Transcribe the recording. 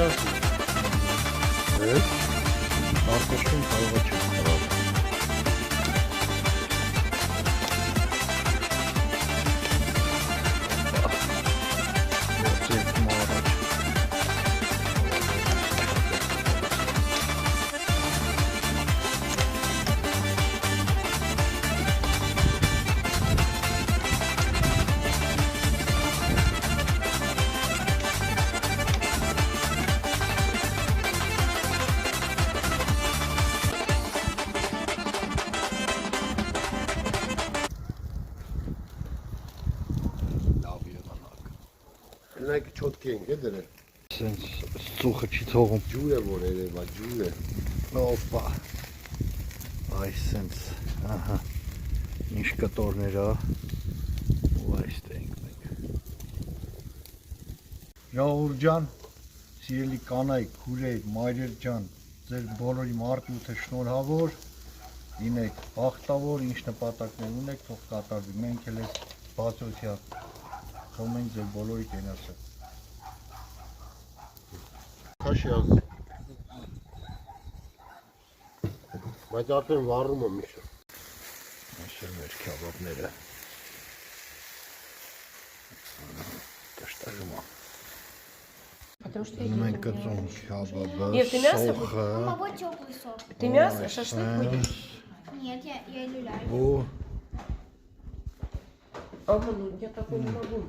ասում։ Արտաշուն կարող է չեմ կարող։ Նայք չոտքի ենք է դրել։ Սենց ծուխը չի թողում։ Ջուր է որ երևա, ջուր է։ Օպա։ Այս սենց, ահա, ինչ կտորներ ա։ Ու այստեղ ենք մենք։ Ժողովուրդ ջան, սիրելի կանայք, քուրեր, մայրեր ջան, ձեր բոլորի մարտուհիթը շնորհավոր, լինեք բախտավոր, ինչ նպատակներ ունեք, թող կատարվի։ Մենք էլ այս բացօթյա թող մենք ձեր բոլորի կենասը։ Քաշի ազ։ Բայց արդեն վառում եմ միշտ։ Այս է մեր քյաբաբները։ Կշտարում է։ Потому что Ну, մենք կծում քյաբաբը, Нет, ты мясо սոխը, Мама, вот теплый сок. Ты мясо, шашлык будешь? Нет, я люляю. ու Ага, ну я такой не могу.